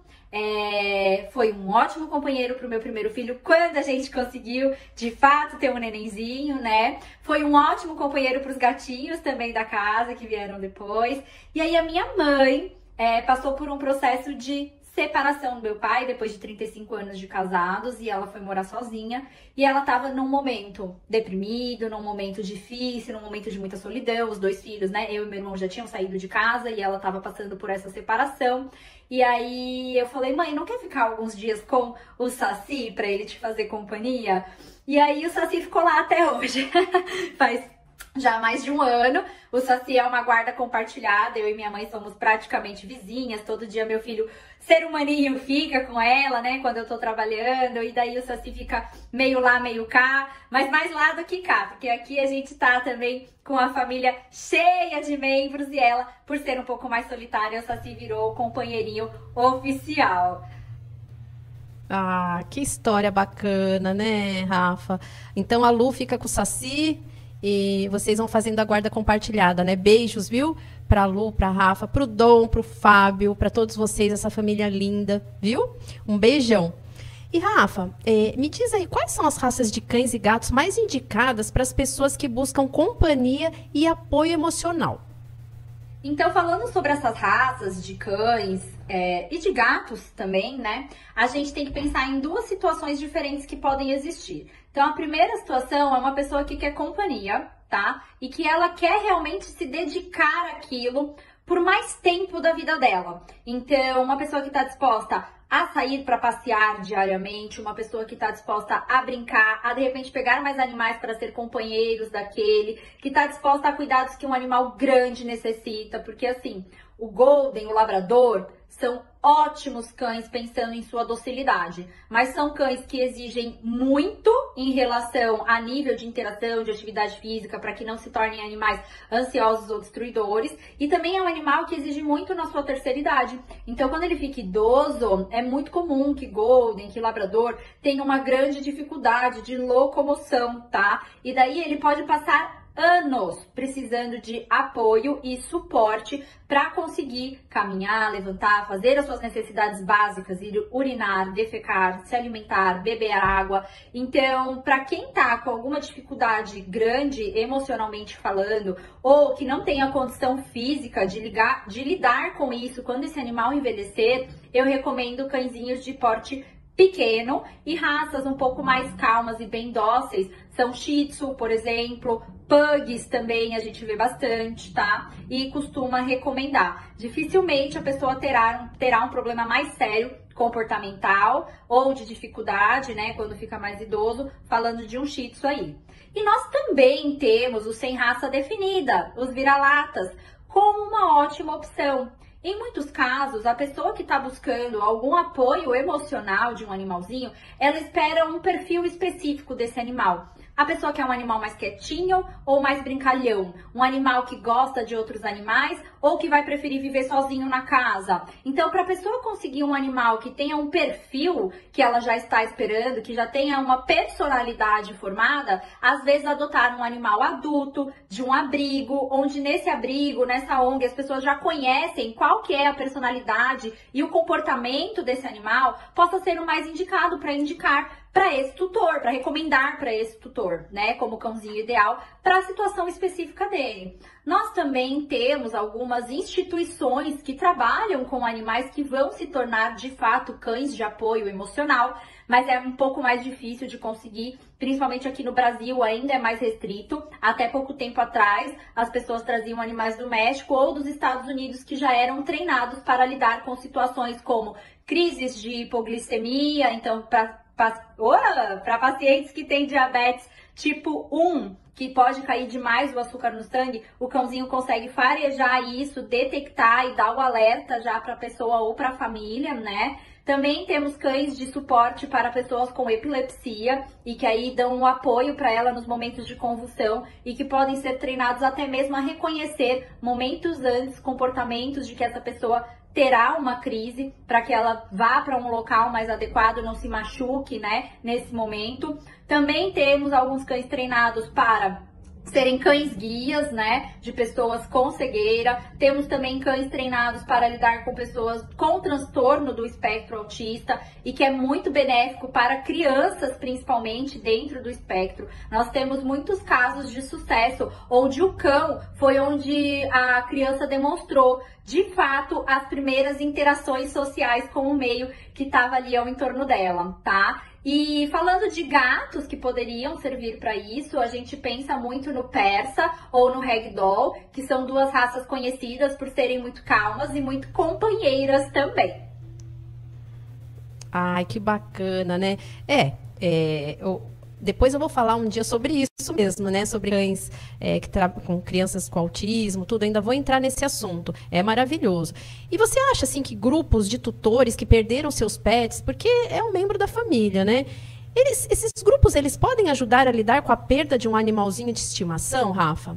Foi um ótimo companheiro pro meu primeiro filho quando a gente conseguiu de fato ter um nenenzinho, né? Foi um ótimo companheiro pros gatinhos também da casa que vieram depois. E aí a minha mãe passou por um processo de separação do meu pai depois de 35 anos de casados e ela foi morar sozinha e ela tava num momento deprimido, num momento difícil, num momento de muita solidão. Os 2 filhos, né? Eu e meu irmão já tinham saído de casa e ela tava passando por essa separação. E aí eu falei, mãe, não quer ficar alguns dias com o Saci pra ele te fazer companhia? E aí o Saci ficou lá até hoje. Faz já mais de 1 ano. O Saci é uma guarda compartilhada, eu e minha mãe somos praticamente vizinhas. Todo dia meu filho, ser humaninho, fica com ela, né, quando eu tô trabalhando. E daí o Saci fica meio lá, meio cá, mas mais lá do que cá, porque aqui a gente tá também com a família cheia de membros. E ela, por ser um pouco mais solitária, o Saci virou o companheirinho oficial. Ah, que história bacana, né, Rafa? Então a Lu fica com o Saci e vocês vão fazendo a guarda compartilhada, né? Beijos, viu? Pra Lu, pra Rafa, pro Dom, pro Fábio, pra todos vocês, essa família linda, viu? Um beijão. E Rafa, me diz aí, quais são as raças de cães e gatos mais indicadas para as pessoas que buscam companhia e apoio emocional? Então, falando sobre essas raças de cães e de gatos também, né? A gente tem que pensar em 2 situações diferentes que podem existir. Então, a primeira situação é uma pessoa que quer companhia, tá? E que ela quer realmente se dedicar àquilo por mais tempo da vida dela. Então, uma pessoa que está disposta a sair para passear diariamente, uma pessoa que está disposta a brincar, a de repente pegar mais animais para ser companheiros daquele, que está disposta a cuidados que um animal grande necessita, porque assim, o Golden, o Labrador, são ótimos cães pensando em sua docilidade, mas são cães que exigem muito em relação a nível de interação, de atividade física, para que não se tornem animais ansiosos ou destruidores, e também é um animal que exige muito na sua terceira idade. Então, quando ele fica idoso, é muito comum que Golden, que Labrador tenha uma grande dificuldade de locomoção, tá? E daí ele pode passar anos precisando de apoio e suporte para conseguir caminhar, levantar, fazer as suas necessidades básicas, ir urinar, defecar, se alimentar, beber água. Então, para quem tá com alguma dificuldade grande emocionalmente falando, ou que não tem a condição física de lidar com isso quando esse animal envelhecer, eu recomendo cãezinhos de porte pequeno e raças um pouco mais calmas e bem dóceis. São Shih Tzu, por exemplo, Pugs também a gente vê bastante, tá? E costuma recomendar. Dificilmente a pessoa terá um problema mais sério comportamental ou de dificuldade, né, quando fica mais idoso, falando de um Shih Tzu aí. E nós também temos os sem raça definida, os vira-latas, como uma ótima opção. Em muitos casos, a pessoa que está buscando algum apoio emocional de um animalzinho, ela espera um perfil específico desse animal. A pessoa quer um animal mais quietinho ou mais brincalhão, um animal que gosta de outros animais ou que vai preferir viver sozinho na casa. Então, para a pessoa conseguir um animal que tenha um perfil que ela já está esperando, que já tenha uma personalidade formada, às vezes adotar um animal adulto, de um abrigo, onde nesse abrigo, nessa ONG, as pessoas já conhecem qual que é a personalidade e o comportamento desse animal, possa ser o mais indicado para indicar para esse tutor, para recomendar para esse tutor, né, como cãozinho ideal para a situação específica dele. Nós também temos algumas instituições que trabalham com animais que vão se tornar de fato cães de apoio emocional, mas é um pouco mais difícil de conseguir, principalmente aqui no Brasil ainda é mais restrito. Até pouco tempo atrás, as pessoas traziam animais do México ou dos Estados Unidos que já eram treinados para lidar com situações como crises de hipoglicemia, então para pacientes que têm diabetes tipo 1, que pode cair demais o açúcar no sangue, o cãozinho consegue farejar isso, detectar e dar o alerta já para a pessoa ou para a família, né? Também temos cães de suporte para pessoas com epilepsia e que aí dão um apoio para ela nos momentos de convulsão e que podem ser treinados até mesmo a reconhecer momentos antes, comportamentos de que essa pessoa terá uma crise, para que ela vá para um local mais adequado, não se machuque, né, nesse momento. Também temos alguns cães treinados para serem cães guias, né, de pessoas com cegueira. Temos também cães treinados para lidar com pessoas com transtorno do espectro autista e que é muito benéfico para crianças, principalmente dentro do espectro. Nós temos muitos casos de sucesso onde o cão foi onde a criança demonstrou de fato as primeiras interações sociais com o meio que estava ali ao entorno dela, tá? E falando de gatos que poderiam servir para isso, a gente pensa muito no Persa ou no Ragdoll, que são duas raças conhecidas por serem muito calmas e muito companheiras também. Ai, que bacana, né? Depois eu vou falar um dia sobre isso mesmo, né? Sobre cães com crianças com autismo, tudo. Ainda vou entrar nesse assunto. É maravilhoso. E você acha, assim, que grupos de tutores que perderam seus pets, porque é um membro da família, né? Esses grupos, eles podem ajudar a lidar com a perda de um animalzinho de estimação, Rafa?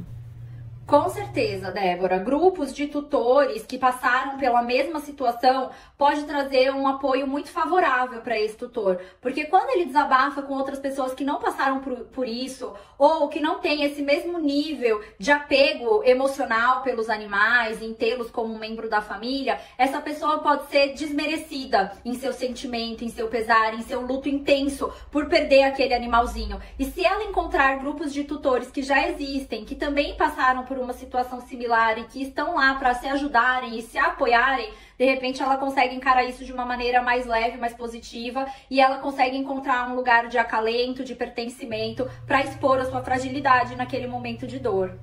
Com certeza, Débora. Grupos de tutores que passaram pela mesma situação pode trazer um apoio muito favorável para esse tutor. Porque quando ele desabafa com outras pessoas que não passaram por isso, ou que não têm esse mesmo nível de apego emocional pelos animais, em tê-los como um membro da família, essa pessoa pode ser desmerecida em seu sentimento, em seu pesar, em seu luto intenso por perder aquele animalzinho. E se ela encontrar grupos de tutores que já existem, que também passaram por uma situação similar e que estão lá para se ajudarem e se apoiarem, de repente ela consegue encarar isso de uma maneira mais leve, mais positiva, e ela consegue encontrar um lugar de acalento, de pertencimento, para expor a sua fragilidade naquele momento de dor.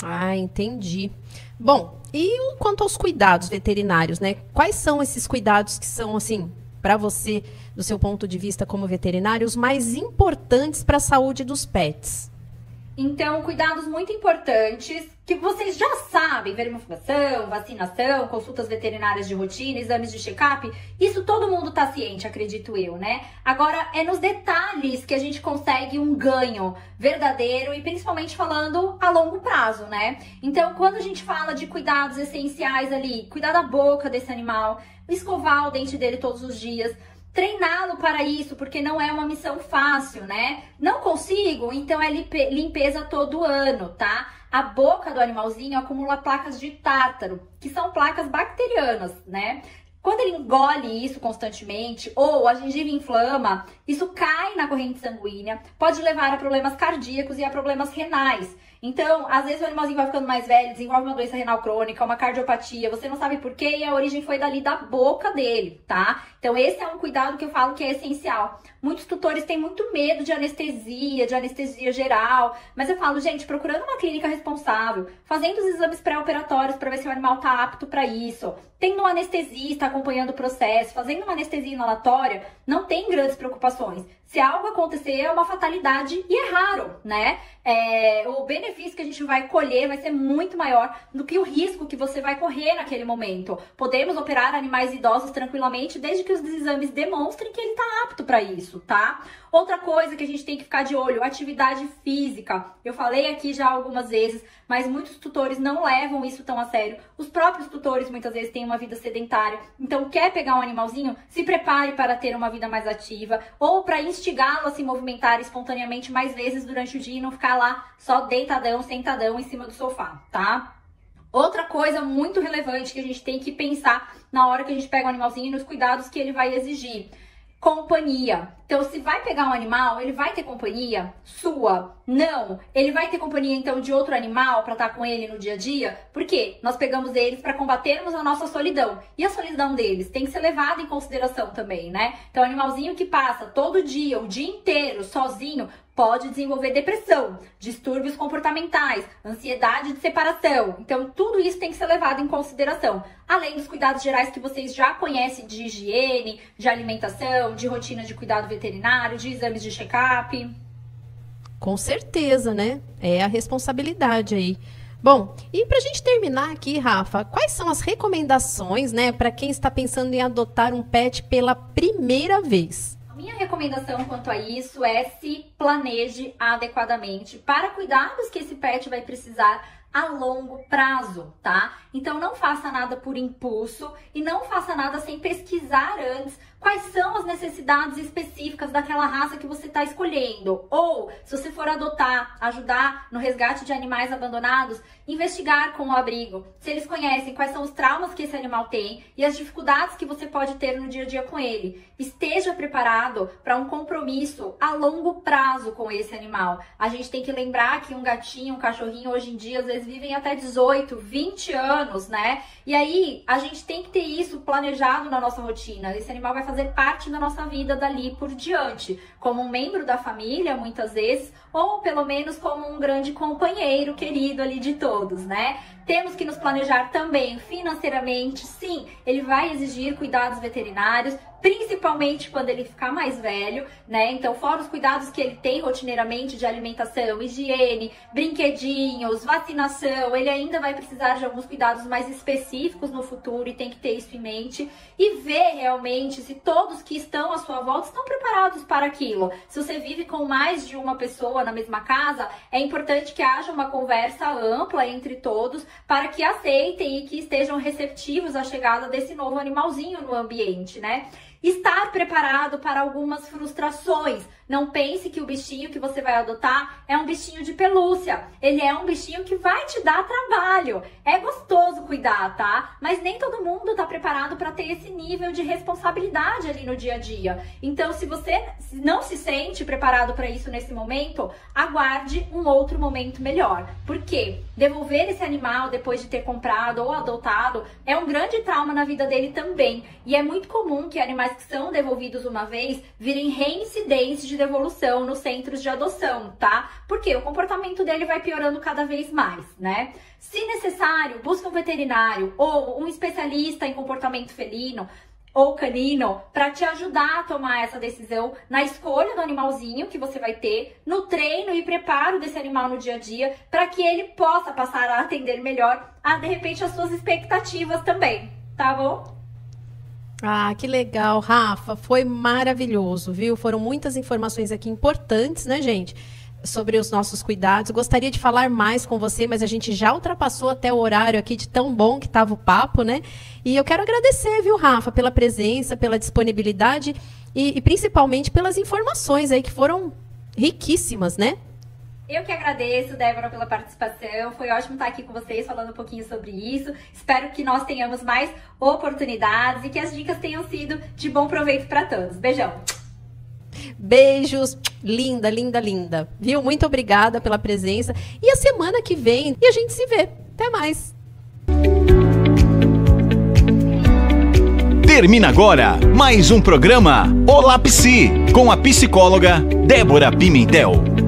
Ah, entendi. Bom, e quanto aos cuidados veterinários, né? Quais são esses cuidados que são, assim, para você, do seu ponto de vista como veterinário, os mais importantes para a saúde dos pets? Então, cuidados muito importantes, que vocês já sabem, vermifugação, vacinação, consultas veterinárias de rotina, exames de check-up, isso todo mundo tá ciente, acredito eu, né? Agora, é nos detalhes que a gente consegue um ganho verdadeiro e principalmente falando a longo prazo, né? Então, quando a gente fala de cuidados essenciais ali, cuidar da boca desse animal, escovar o dente dele todos os dias, treiná-lo para isso, porque não é uma missão fácil, né? Não consigo, então é limpeza todo ano, tá? A boca do animalzinho acumula placas de tártaro, que são placas bacterianas, né? Quando ele engole isso constantemente, ou a gengiva inflama, isso cai na corrente sanguínea, pode levar a problemas cardíacos e a problemas renais. Então, às vezes o animalzinho vai ficando mais velho, desenvolve uma doença renal crônica, uma cardiopatia, você não sabe por quê e a origem foi dali da boca dele, tá? Então, esse é um cuidado que eu falo que é essencial. Muitos tutores têm muito medo de anestesia geral, mas eu falo, gente, procurando uma clínica responsável, fazendo os exames pré-operatórios para ver se o animal tá apto para isso, tendo um anestesista acompanhando o processo, fazendo uma anestesia inalatória, não tem grandes preocupações. Se algo acontecer, é uma fatalidade e é raro, né? O benefício que a gente vai colher vai ser muito maior do que o risco que você vai correr naquele momento. Podemos operar animais idosos tranquilamente, desde que os exames demonstrem que ele está apto para isso, tá? Outra coisa que a gente tem que ficar de olho, atividade física. Eu falei aqui já algumas vezes, mas muitos tutores não levam isso tão a sério. Os próprios tutores muitas vezes têm uma vida sedentária. Então, quer pegar um animalzinho? Se prepare para ter uma vida mais ativa ou para instigá-lo a se movimentar espontaneamente mais vezes durante o dia e não ficar lá só deitadão, sentadão em cima do sofá, tá? Outra coisa muito relevante que a gente tem que pensar na hora que a gente pega um animalzinho e nos cuidados que ele vai exigir. Companhia. Então, se vai pegar um animal, ele vai ter companhia sua? Não. Ele vai ter companhia, então, de outro animal para estar com ele no dia a dia? Por quê? Nós pegamos eles para combatermos a nossa solidão. E a solidão deles tem que ser levada em consideração também, né? Então, o animalzinho que passa todo dia, o dia inteiro, sozinho, pode desenvolver depressão, distúrbios comportamentais, ansiedade de separação. Então, tudo isso tem que ser levado em consideração. Além dos cuidados gerais que vocês já conhecem de higiene, de alimentação, de rotina de cuidado veterinário, de exames de check-up. Com certeza, né? É a responsabilidade aí. Bom, e pra gente terminar aqui, Rafa, quais são as recomendações, né, para quem está pensando em adotar um pet pela primeira vez? Minha recomendação quanto a isso é se planeje adequadamente para cuidados que esse pet vai precisar a longo prazo, tá? Então não faça nada por impulso e não faça nada sem pesquisar antes quais são as necessidades específicas daquela raça que você está escolhendo. Ou, se você for adotar, ajudar no resgate de animais abandonados, investigar com o abrigo, se eles conhecem quais são os traumas que esse animal tem e as dificuldades que você pode ter no dia a dia com ele. Esteja preparado para um compromisso a longo prazo com esse animal. A gente tem que lembrar que um gatinho, um cachorrinho, hoje em dia, às vezes vivem até 18, 20 anos, né? E aí, a gente tem que ter isso planejado na nossa rotina. Esse animal vai fazer parte da nossa vida dali por diante, como um membro da família, muitas vezes, ou pelo menos como um grande companheiro querido ali de todos, né? Temos que nos planejar também financeiramente. Sim, ele vai exigir cuidados veterinários, principalmente quando ele ficar mais velho, né? Então, fora os cuidados que ele tem rotineiramente de alimentação, higiene, brinquedinhos, vacinação, ele ainda vai precisar de alguns cuidados mais específicos no futuro e tem que ter isso em mente e ver realmente se todos que estão à sua volta estão preparados para aquilo. Se você vive com mais de uma pessoa na mesma casa, é importante que haja uma conversa ampla entre todos para que aceitem e que estejam receptivos à chegada desse novo animalzinho no ambiente, né? Estar preparado para algumas frustrações. Não pense que o bichinho que você vai adotar é um bichinho de pelúcia. Ele é um bichinho que vai te dar trabalho. É gostoso cuidar, tá? Mas nem todo mundo tá preparado para ter esse nível de responsabilidade ali no dia a dia. Então, se você não se sente preparado para isso nesse momento, aguarde um outro momento melhor. Por quê? Devolver esse animal depois de ter comprado ou adotado é um grande trauma na vida dele também. E é muito comum que animais que são devolvidos uma vez virem reincidentes de devolução nos centros de adoção, tá? Porque o comportamento dele vai piorando cada vez mais, né? Se necessário, busque um veterinário ou um especialista em comportamento felino ou canino para te ajudar a tomar essa decisão na escolha do animalzinho que você vai ter, no treino e preparo desse animal no dia a dia, para que ele possa passar a atender melhor de repente as suas expectativas também, tá bom? Ah, que legal, Rafa, foi maravilhoso, viu? Foram muitas informações aqui importantes, né, gente? Sobre os nossos cuidados. Gostaria de falar mais com você, mas a gente já ultrapassou até o horário aqui de tão bom que estava o papo, né? E eu quero agradecer, viu, Rafa, pela presença, pela disponibilidade e principalmente pelas informações aí que foram riquíssimas, né? Eu que agradeço, Débora, pela participação. Foi ótimo estar aqui com vocês falando um pouquinho sobre isso. Espero que nós tenhamos mais oportunidades e que as dicas tenham sido de bom proveito para todos. Beijão! Beijos. Linda, linda, linda. Viu? Muito obrigada pela presença. E a semana que vem, e a gente se vê. Até mais. Termina agora mais um programa Olá Psi, com a psicóloga Débora Pimentel.